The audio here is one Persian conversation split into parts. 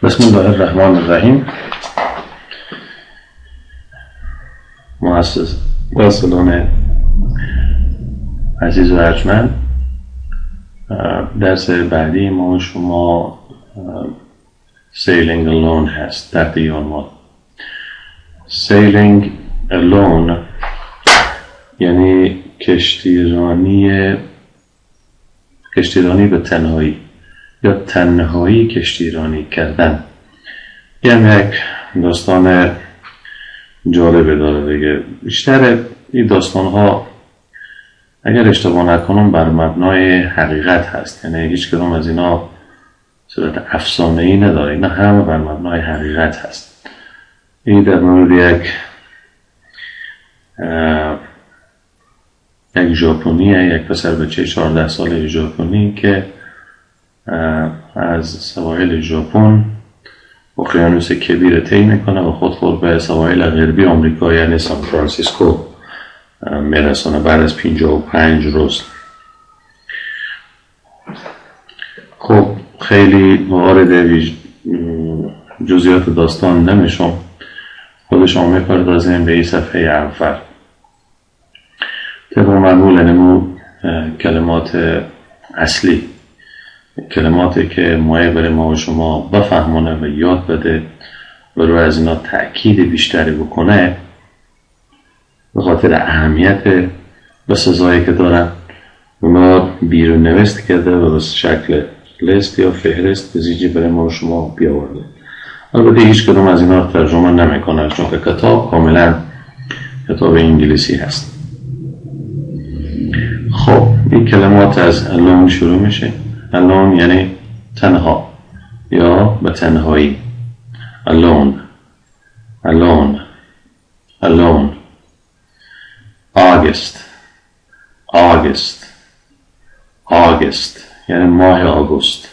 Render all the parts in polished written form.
بسم الله الرحمن الرحیم. واصلان عزیز و ارجمند، درس بعدی ما شما Sailing Alone هست. تحت این عنوان Sailing Alone یعنی کشتیرانی به تنهایی یا تنهایی کشتیرانی کردن. یعنی یک داستان جالبه داره دیگه. بیشتر این داستان ها اگر اشتباه نکنم بر مبنای حقیقت هست، یعنی هیچ کدوم از اینا صورت افسانه‌ای نداره، اینا همه بر مبنای حقیقت هست. این در مورد یک ژاپنیه، یک پسر بچه 14 ساله ژاپنی که از سواحل ژاپن اقیانوس کبیر طی میکنه و خود به سواحل غربی آمریکا یعنی سان فرانسیسکو میرسونه بعد از 55 روز. خب خیلی وارد جزئیات داستان نمیشم، خودشون میپردازیم به این صفحه اول. طبق معمول نمو کلمات اصلی، کلماتی که مایه برای ما و شما بفهمونه و یاد بده و روی از اینا تأکید بیشتری بکنه به خاطر اهمیت و سزایی که دارن. اونا بیرون نوشته کرده و به شکل لیست یا فهرست بزیجی برای ما و شما بیاورده. البته هیچ کدوم از اینا ترجمه نمیکنه چون که کتاب کاملا کتاب انگلیسی هست. خب این کلمات از alone شروع میشه. alone یعنی تنها یا به تنهایی. alone alone alone. August August August یعنی ماه آگوست.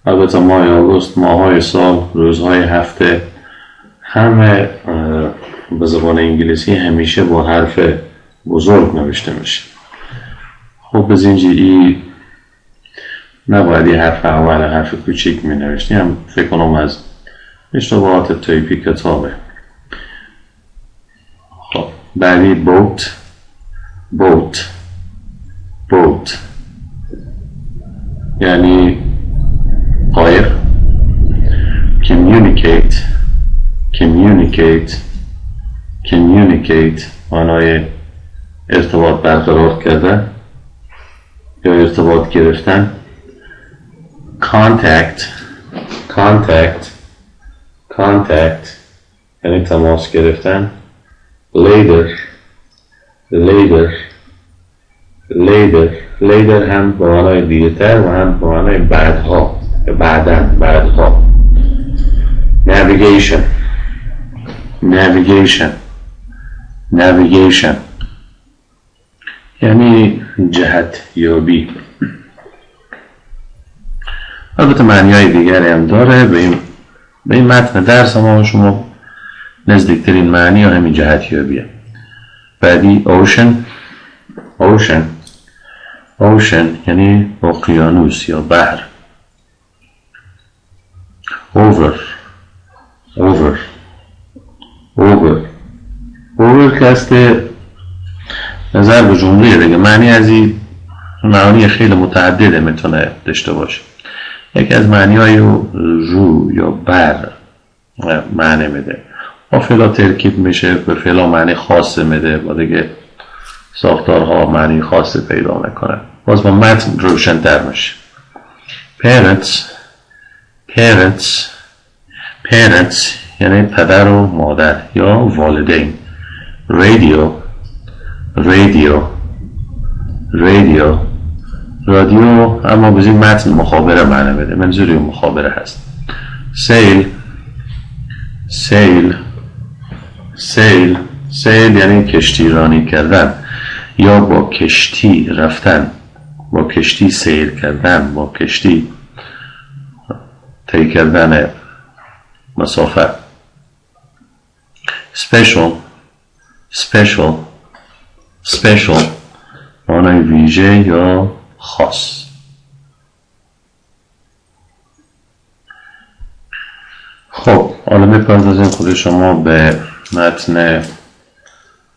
البته ماه آگوست ماه‌های سال، روزهای هفته همه به زبان انگلیسی همیشه با حرف بزرگ نوشته میشه. خب به زنجیری نباید یه حرف اول حرف کوچیک می نوشتی، هم فکر کنم از اشتباهات تایپی کتابه. خب بعدی boat boat boat یعنی قایق. communicate communicate communicate معنای ارتباط برقرار کردن یا ارتباط گرفتن. contact contact contact یعنی تماس گرفتن. later later later later هم به معنای دیرتر و هم به معنای بعدها، بعدها. navigation navigation navigation یعنی جهت یابی. البته معنی‌های دیگری هم داره. به این متن درس ما شما نزدیکترین معنی همین جهت یابیه. بعدی ocean ocean ocean یعنی اقیانوس یا بحر. over over over over که نظر به جمله دیگه معنی از این معانی خیلی متعدده میتونه داشته باشه. یکی از معنی های رو یا بر معنی میده، با فعلا ترکیب میشه، به فعلا معنی خاصه میده و دیگه ساختارها معنی خاصه پیدا میکنه، باز با متن روشن تر میشه. parents parents parents یعنی پدر و مادر یا والدین. radio radio radio رادیو اما بزید متن مخابره معنی بده، منظوری مخابره هست. سیل سیل سیل سیل یعنی کشتیرانی کردن یا با کشتی رفتن، با کشتی سیر کردن، با کشتی طی کردن مسافت. special special special معنی ویژه یا خاص. خب حالا میپردازیم خود شما به متن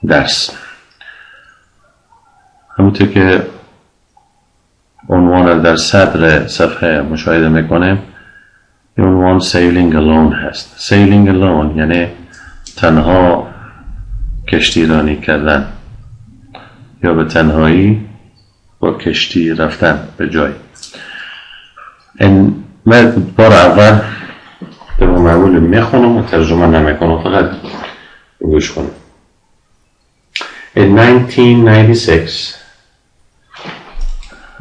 درس. همونطور که عنوان در صدر صفحه مشاهده میکنیم، این عنوان sailing alone هست. sailing alone یعنی تنها کشتی رانی کردن یا به تنهایی با کشتی رفتن به جای. من بار اول به معمول میخونم و ترجمه نمیکنم، فقط گوش کنم. In 1996,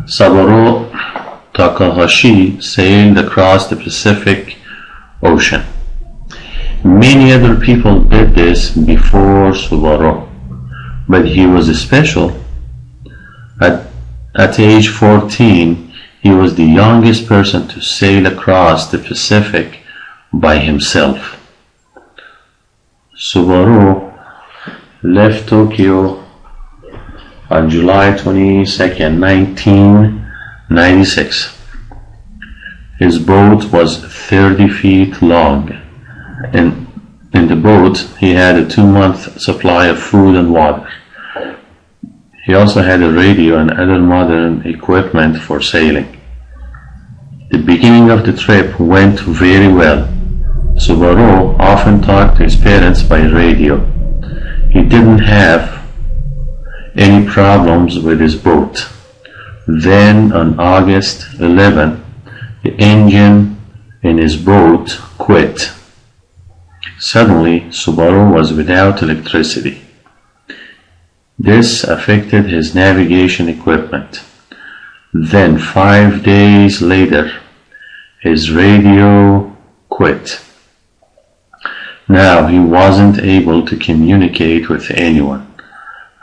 Saburo Takahashi sailed across the Pacific Ocean. Many other people did this before Subaru, but he was special. At age 14, he was the youngest person to sail across the Pacific by himself. Subaru left Tokyo on July 22nd, 1996. His boat was 30 feet long. In the boat, he had a 2-month supply of food and water. He also had a radio and other modern equipment for sailing. The beginning of the trip went very well. Subaru often talked to his parents by radio. He didn't have any problems with his boat. Then on August 11, the engine in his boat quit. Suddenly, Subaru was without electricity. This affected his navigation equipment. Then 5 days later, his radio quit. Now he wasn't able to communicate with anyone,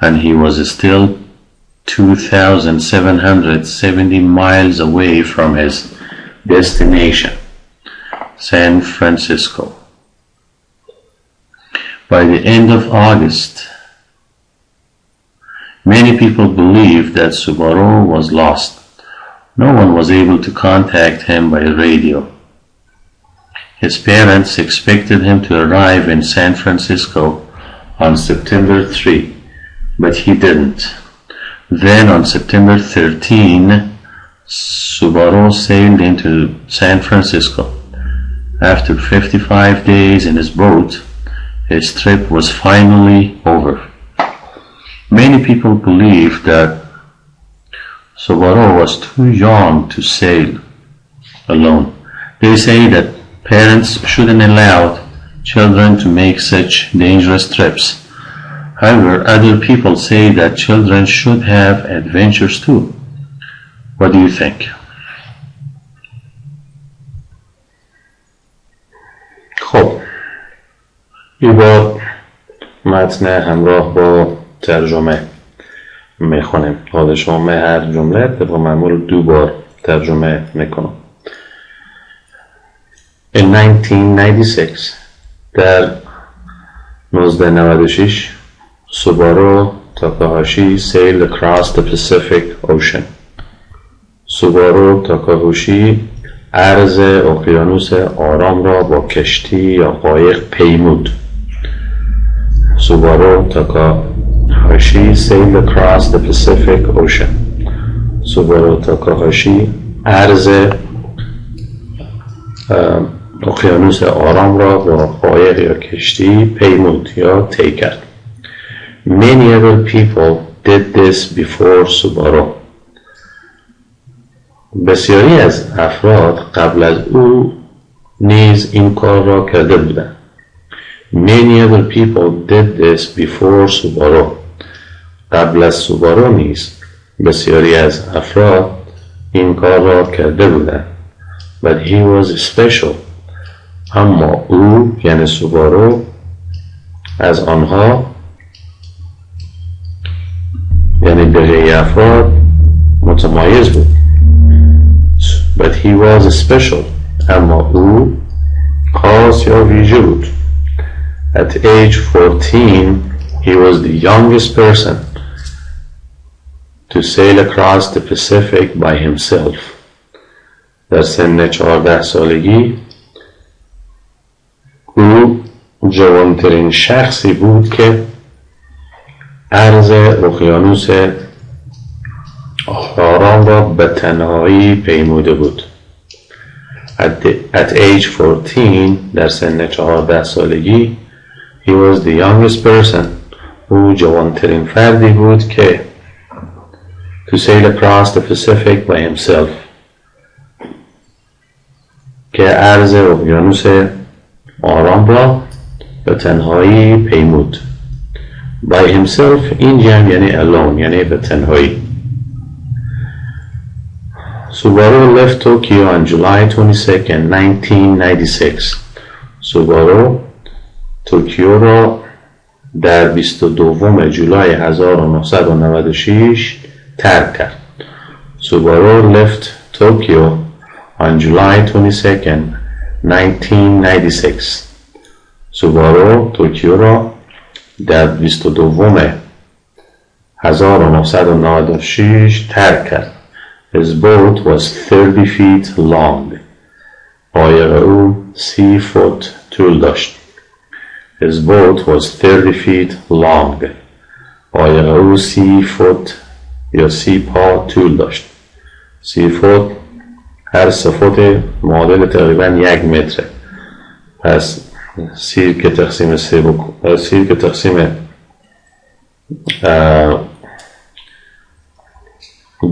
and he was still 2,770 miles away from his destination, San Francisco. By the end of August, many people believed that Subaru was lost. No one was able to contact him by radio. His parents expected him to arrive in San Francisco on September 3, but he didn't. Then on September 13, Subaru sailed into San Francisco. After 55 days in his boat, his trip was finally over. Many people believe that Subaru was too young to sail alone. They say that parents shouldn't allow children to make such dangerous trips. However, other people say that children should have adventures too. What do you think? خب این بار متن همراه با ترجمه میخونیم. حالا شما هر جمله طبق معمول 2 بار ترجمه میکنم. In 1996 در 1996 Subaru Takahashi sailed across the Pacific Ocean. Subaru Takahashi عرض اقیانوس آرام را با کشتی یا قایق پیمود. Subaru Takahashi sailed across the Pacific Ocean. Subaru Takahashi عرض اقیانوس آرام را با قایق یا کشتی پیمود یا طی کرد. Many other people did this before Subaru. بسیاری از افراد قبل از او نیز این کار را کرده بودند. Many other people did this before Subaru. قبل از سوبارو نیز بسیاری از افراد این کار را کرده بودند. But he was special. اما او یعنی سوبارو از آنها یعنی بقیه افراد متمایز بود. But he was special. اما او خاص یا ویژه بود. At age 14, he was the youngest person to sail across the Pacific by himself. در سن 14 سالگی او جوانترین شخصی بود که عرض اقیانوس آرام را به تنهایی پیموده بود. At age 14 در سن 14 سالگی he was the youngest person او جوانترین فردی بود که to sail across the Pacific by himself که عرض اقیانوس آرام را به تنهایی پیمود. by himself اینجا یعنی alone یعنی به تنهایی. Subaru left Tokyo on July 22nd, 1996. Subaru توکیو را در 22 جولای 1996 ترک کرد. Subaru left Tokyo on July 22nd, 1996. Subaru توکیو را در 22 1996 ترک کرد. His boat was 30 feet long. قایق او 30 فوت طول داشت. His boat was 30 feet long. قایق او 30 فوت یا 30 پا طول داشت. 30 فوت هر 3 فوت معادل تقریبا 1 متره. پس 30 که تقسیم 30 که تقسیم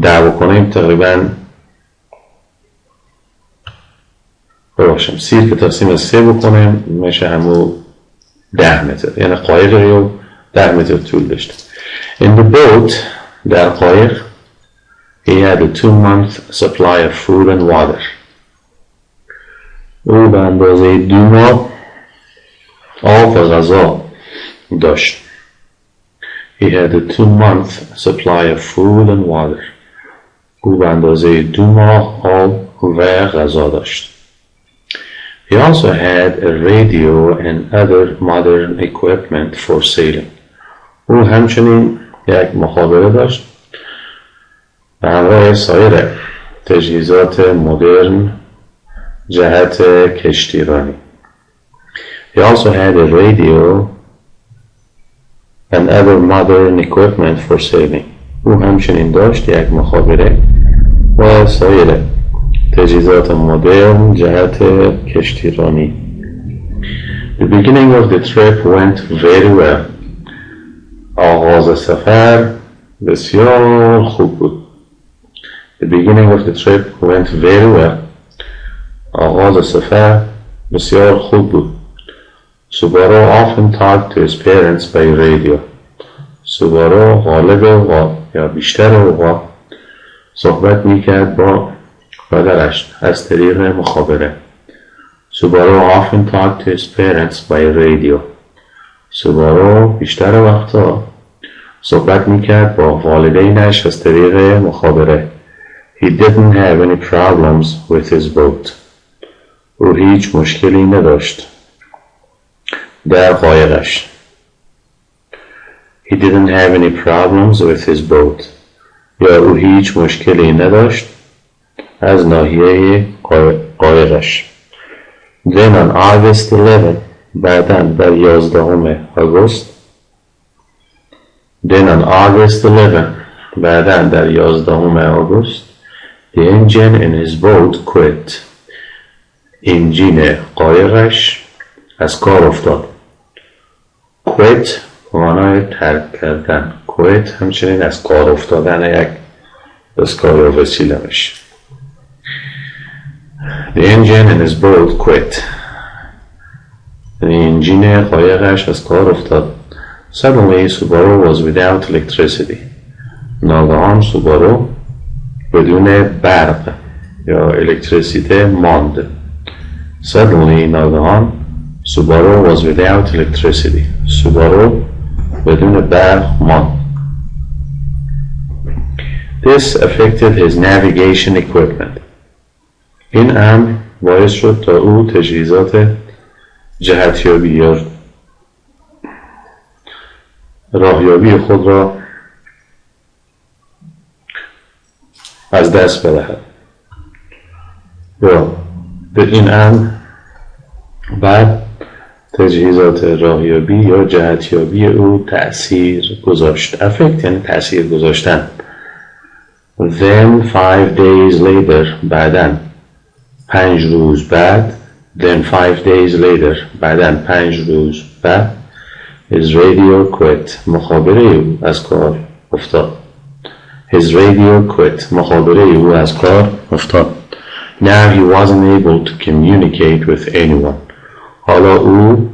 10 بکنیم تقریبا 30 که تقسیم 3 بکنیم میشه همون 10 متر یعنی قایق رو 10 متر طول داشته. In the boat در قایق he had a 2-month supply of food and water. او به اندازه 2 ماه آب و غذا داشت. He had a 2-month supply of food and water. او به اندازه 2 ماه آب و غذا داشت. He also had a radio and other modern equipment for sailing. او همچنین یک مخابره داشت به همراه سایر تجهیزات مدرن جهت کشتیرانی. He also had a radio and other modern equipment for sailing. او همچنین داشت یک مخابره و سایر تجهیزات مدرن جهت کشتیرانی. The beginning of the trip went very well. آغاز سفر بسیار خوب بود. The beginning of the trip went very well. آغاز سفر بسیار خوب بود. Subaru often talked to his parents by radio. Subaru غالب اوقات یا بیشتر اوقات صحبت میکرد با پدرش از طریق مخابره. Subaru often talked to his parents by radio. Subaru بیشتر وقتا صحبت میکرد با والدینش از طریق مخابره. He didn't have any problems with his boat. او هیچ مشکلی نداشت در قایقش. He didn't have any problems with his boat. یا او هیچ مشکلی نداشت از ناحیه قایقش. Then on August 11 بعداً در 11 آگوست Then on August 11 بعداً در 11 آگوست the engine in his boat quit. انجین قایقش از کار افتاد. quit معنای ترک کردن. quit همچنین از کار افتادن یک دستگاه یا وسیله میشه. The engine in his boat quit. انجین قایقش از کار افتاد. Suddenly Subaru was without electricity. ناگهان سوبارو بدون برق یا الکتریسیته ماند. Suddenly ناگهان Subaru was without electricity. سوبارو بدون برق ماند. This affected his navigation equipment. این امر باعث شد تا او تجهیزات جهتیابی یا راهیابی خود را از دست بدهد. یا به این امر بعد تجهیزات راهیابی یا جهتیابی او تأثیر گذاشت. affect یعنی تأثیر گذاشتن. then 5 days later بعداً 5 روز بعد then 5 days later بعداً 5 روز بعد his radio quit مخابره او از کار افتاد. his radio quit مخابره او از کار افتاد. now he wasn't able to communicate with anyone حالا او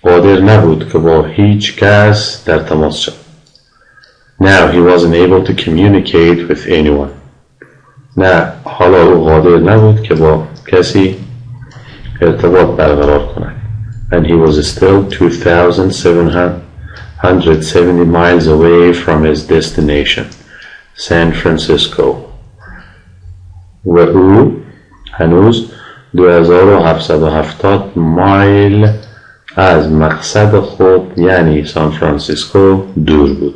قادر نبود که با هیچ کس در تماس شد. now he wasn't able to communicate with anyone نه حالا او قادر نبود که با کسی ارتباط برقرار کند. and he was still 2,770 miles away from his destination San Francisco و او هنوز 2,770 مایل از مقصد خود یعنی سان فرانسیسکو دور بود.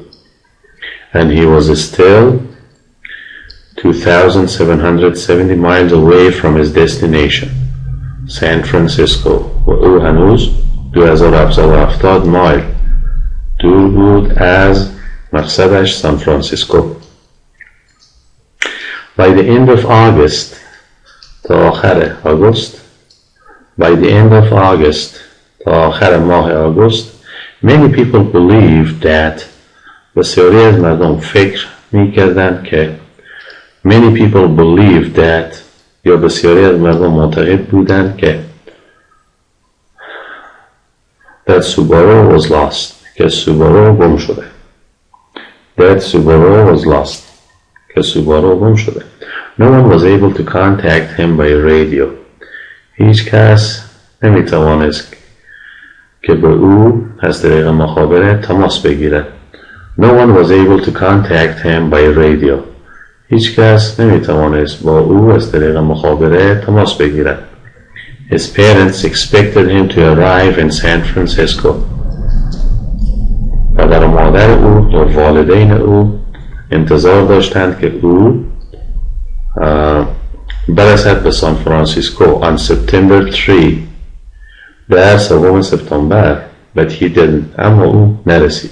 and he was still 2,770 miles away from his destination San Francisco و او هنوز 2,770 مایل دور بود از مقصدش سان فرانسیسکو. by the end of August تا آخر آگوست by the end of August تا آخر ماه آگوست many people believed that بسیاری از مردم فکر می‌کردند که many people believed that یا بسیاری از مردم معتقد بودند که that Subaru was lost که سوبارو گم شده. that Subaru was lost که سوبارو گم شده. no one was able to contact him by radio هیچ کس نمیتوانست که به او از طریق مخابره تماس بگیرد. no one was able to contact him by radio هیچ کس نمیتوانست با او از طریق مخابره تماس بگیرد. his parents expected him to arrive in San Francisco پدر و مادر او یا والدین او انتظار داشتند که او برسد به سان فرانسیسکو on September 3 در 3 سپتامبر but he didn't اما او نرسید.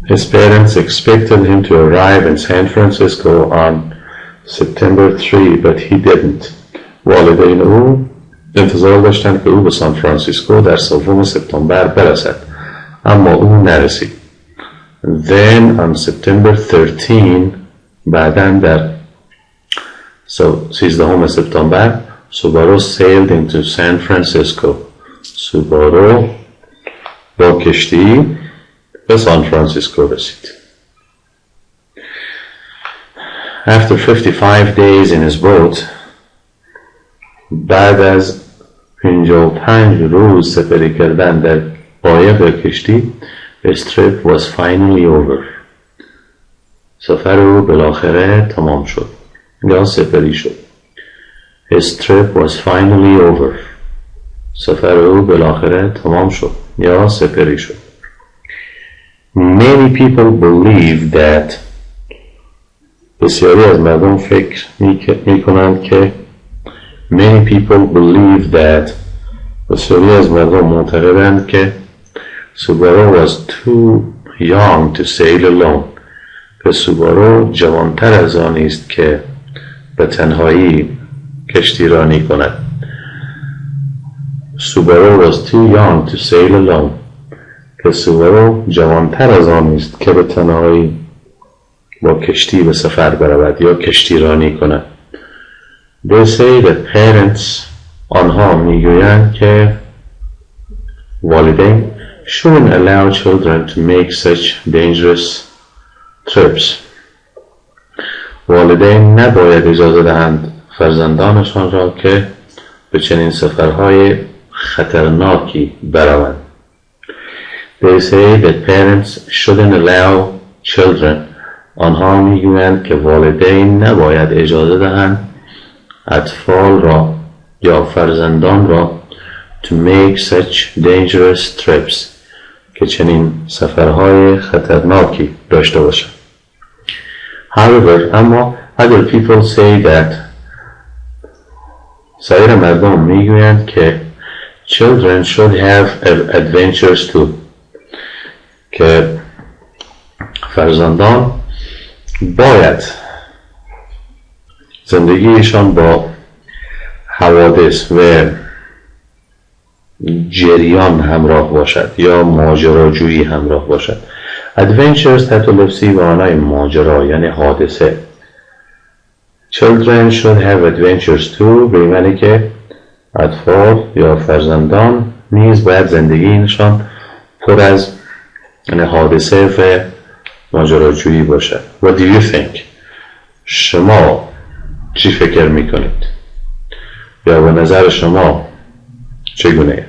his parents expected him to arrive in San Francisco on September 3 but he didn't والدین او انتظار داشتند که او به سان فرانسیسکو در 3 سپتامبر برسد اما او نرسید. then on September 13 بعداً در 13 سپتامبر Subaru sailed into San Francisco Subaru با کشتی به سان فرانسیسکو رسید. after 55 days in his boat بعد از 55 روز سپری کردن در قایق کشتی his trip was finally over سفر او بالاخره تمام شد یا سپری شد. his trip was finally over سفر او بالاخره تمام شد یا سپری شد. many people believe that بسیاری از مردم فکر میکنند که many people believe that بسیاری از مردم معتقدند که Subaru was too young to sail alone که سوبارو جوانتر از آنی است که به تنهایی کشتی رانی کند. Subaru was too young to sail alone که سوبارو جوانتر از آنی است که به تنهایی با کشتی به سفر برود یا کشتی رانی کند. They say that parents آنها میگویند که والدین shouldn't allow children to make such dangerous trips. والدین نباید اجازه دهند فرزندانشان را که به چنین سفرهای خطرناکی بروند. They say that parents shouldn't allow children. آنها میگویند که والدین نباید اجازه دهند اطفال را یا فرزندان را to make such dangerous trips که چنین سفرهای خطرناکی داشته باشند. However, اما other people say that سایر مردم میگویند که children should have adventures too. که فرزندان باید زندگیشان با حوادث و جریان همراه باشد یا ماجراجویی همراه باشد. adventures تحت لفظی به معنای ماجرا یعنی حادثه. children should have adventures too به معنی که اطفال یا فرزندان نیز باید زندگیشان پر از یعنی حادثه و ماجراجویی باشد. What do you think؟ شما چی فکر میکنید؟ یا به نظر شما چگونه؟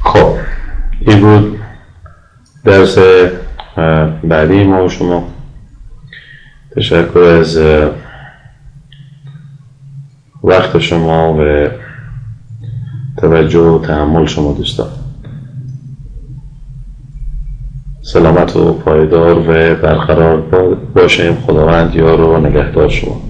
خب این بود درس بعدی ما و شما. تشکر از وقت شما و توجه و تحمل شما دوستان. سلامت و پایدار و برقرار باشیم. خداوند یار و نگهدار شما.